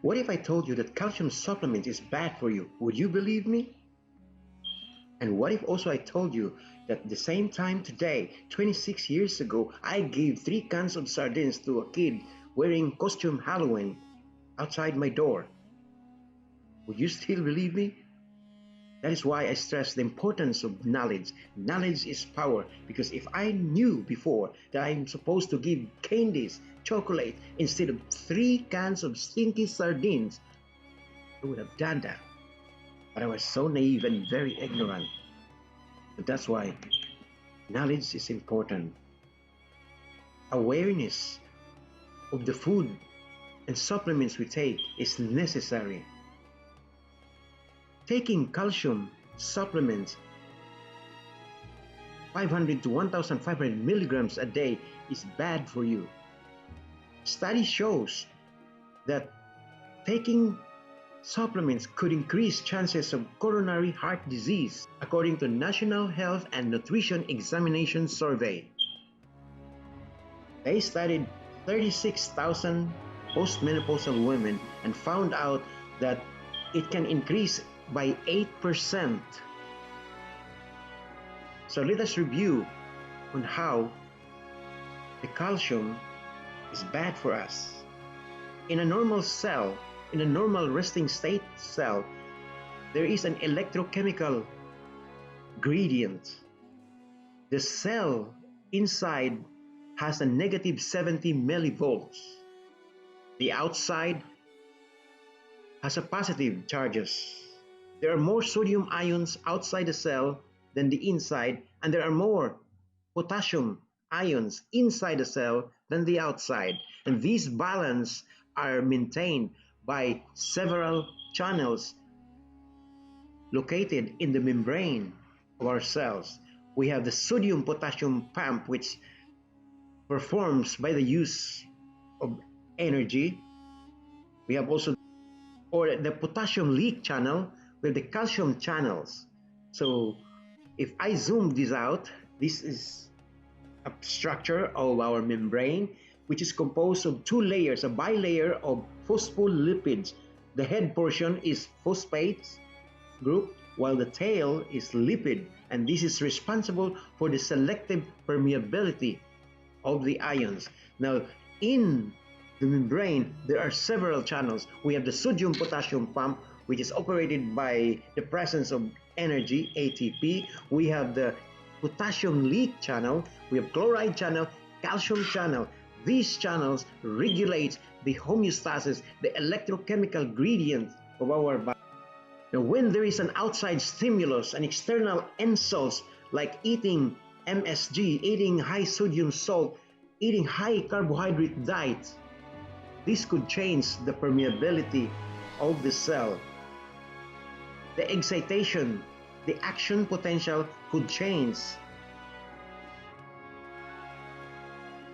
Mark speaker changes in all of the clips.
Speaker 1: What if I told you that calcium supplement is bad for you? Would you believe me? And what if also I told you that at the same time today, 26 years ago, I gave 3 cans of sardines to a kid wearing costume Halloween outside my door? Would you still believe me? That is why I stress the importance of knowledge. Knowledge is power, because if I knew before that I'm supposed to give candies, chocolate, instead of 3 cans of stinky sardines, I would have done that. But I was so naive and very ignorant. But that's why knowledge is important. Awareness of the food and supplements we take is necessary. Taking calcium supplements 500 to 1,500 milligrams a day is bad for you. Study shows that taking supplements could increase chances of coronary heart disease, according to National Health and Nutrition Examination Survey. They studied 36,000 postmenopausal women and found out that it can increase by 8%. So let us review on how the calcium is bad for us. In a normal cell, in a normal resting state cell, there is an electrochemical gradient. The cell inside has a negative 70 millivolts. The outside has a positive charges. There are more sodium ions outside the cell than the inside, and there are more potassium ions inside the cell than the outside. And these balance are maintained by several channels located in the membrane of our cells. We have the sodium potassium pump, which performs by the use of energy. We have also the potassium leak channel with the calcium channels. So if I zoom this out, this is a structure of our membrane, which is composed of 2 layers, a bilayer of phospholipids. The head portion is phosphates group, while the tail is lipid, and this is responsible for the selective permeability of the ions. Now, in the membrane, there are several channels. We have the sodium potassium pump, which is operated by the presence of energy, ATP. We have the potassium leak channel, we have chloride channel, calcium channel. These channels regulate the homeostasis, the electrochemical gradient of our body. Now, when there is an outside stimulus, an external insult, like eating MSG, eating high sodium salt, eating high carbohydrate diet, this could change the permeability of the cell. The excitation, the action potential could change.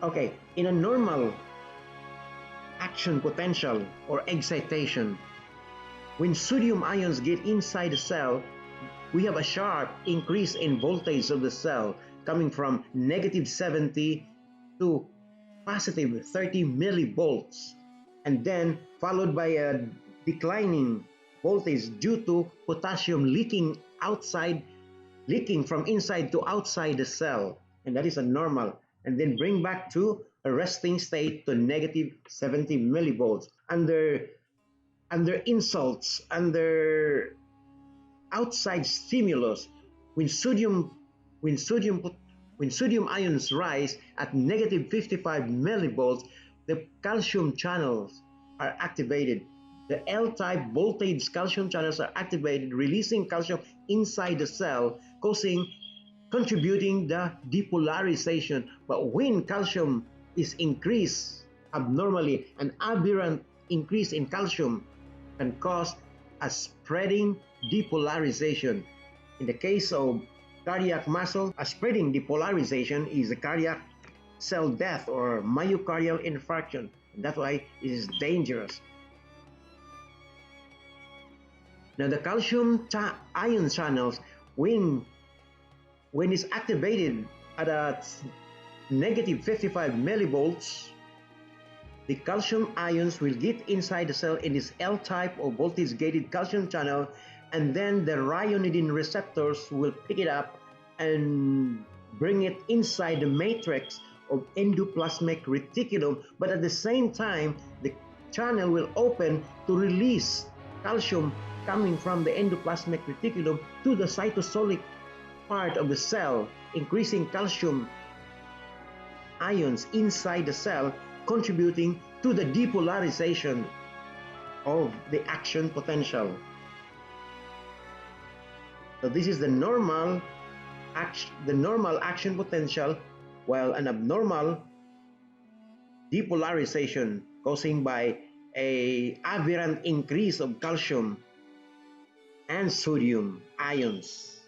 Speaker 1: Okay, in a normal action potential or excitation, when sodium ions get inside the cell, we have a sharp increase in voltage of the cell, coming from negative 70 to positive 30 millivolts, and then followed by a declining voltage due to potassium leaking from inside to outside the cell, and that is a normal, and then bring back to a resting state to negative 70 millivolts. Under insults, under outside stimulus, when sodium ions rise at negative 55 millivolts, the calcium channels are activated. The L-type voltage calcium channels are activated, releasing calcium inside the cell, contributing the depolarization. But when calcium is increased abnormally, an aberrant increase in calcium can cause a spreading depolarization. In the case of cardiac muscle, a spreading depolarization is a cardiac cell death or myocardial infarction. That's why it is dangerous. Now, the calcium ion channels, when it's activated at a negative 55 millivolts, the calcium ions will get inside the cell in this L-type or voltage-gated calcium channel, and then the ryanodine receptors will pick it up and bring it inside the matrix of endoplasmic reticulum. But at the same time, the channel will open to release calcium coming from the endoplasmic reticulum to the cytosolic part of the cell, increasing calcium ions inside the cell, contributing to the depolarization of the action potential. So this is the normal action potential, while an abnormal depolarization causing by a aberrant increase of calcium and sodium ions,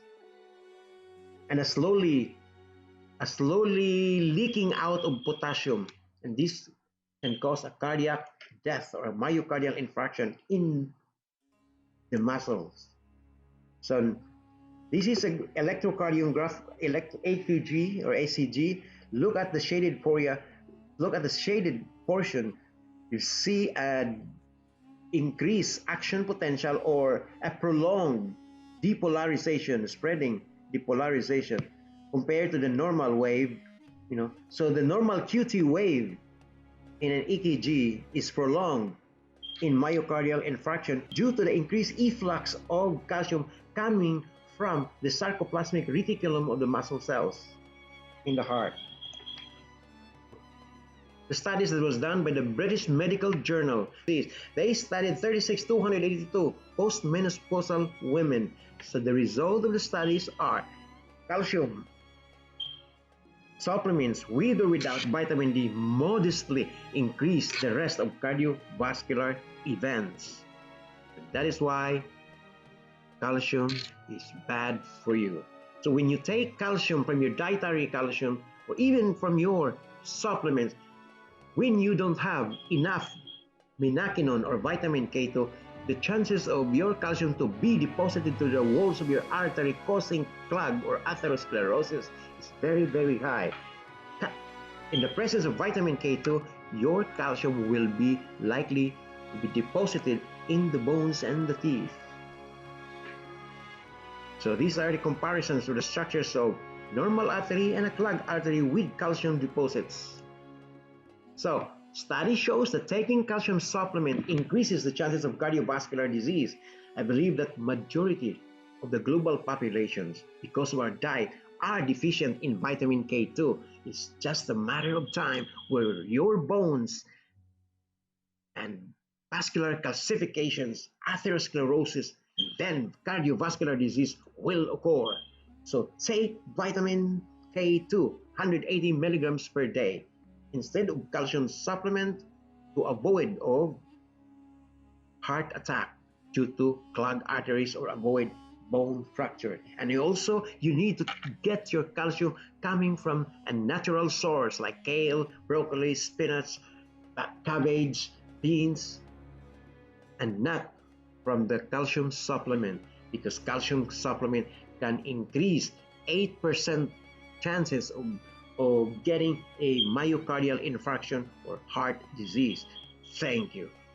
Speaker 1: and a slowly leaking out of potassium, and this can cause a cardiac death or a myocardial infarction in the muscles. So this is an electrocardiograph, EKG or ACG. Look at the shaded portion. You see an increased action potential or a prolonged depolarization, spreading depolarization compared to the normal wave. So the normal QT wave in an EKG is prolonged in myocardial infarction due to the increased efflux of calcium coming from the sarcoplasmic reticulum of the muscle cells in the heart. The studies that was done by the British Medical Journal, they studied 36,282 postmenopausal women. So the result of the studies are calcium supplements with or without vitamin D modestly increase the rest of cardiovascular events. That is why calcium is bad for you. So when you take calcium from your dietary calcium or even from your supplements, when you don't have enough menaquinone or vitamin K2, the chances of your calcium to be deposited to the walls of your artery causing clog or atherosclerosis is very, very high. In the presence of vitamin K2, your calcium will be likely to be deposited in the bones and the teeth. So these are the comparisons to the structures of normal artery and a clogged artery with calcium deposits. So, study shows that taking calcium supplement increases the chances of cardiovascular disease. I believe that majority of the global populations, because of our diet, are deficient in vitamin K2. It's just a matter of time where your bones and vascular calcifications, atherosclerosis, and then cardiovascular disease will occur. So take vitamin K2, 180 milligrams per day, instead of calcium supplement to avoid of heart attack due to clogged arteries or avoid bone fracture. And you need to get your calcium coming from a natural source like kale, broccoli, spinach, cabbage, beans, and not from the calcium supplement, because calcium supplement can increase 8% chances of getting a myocardial infarction or heart disease. Thank you.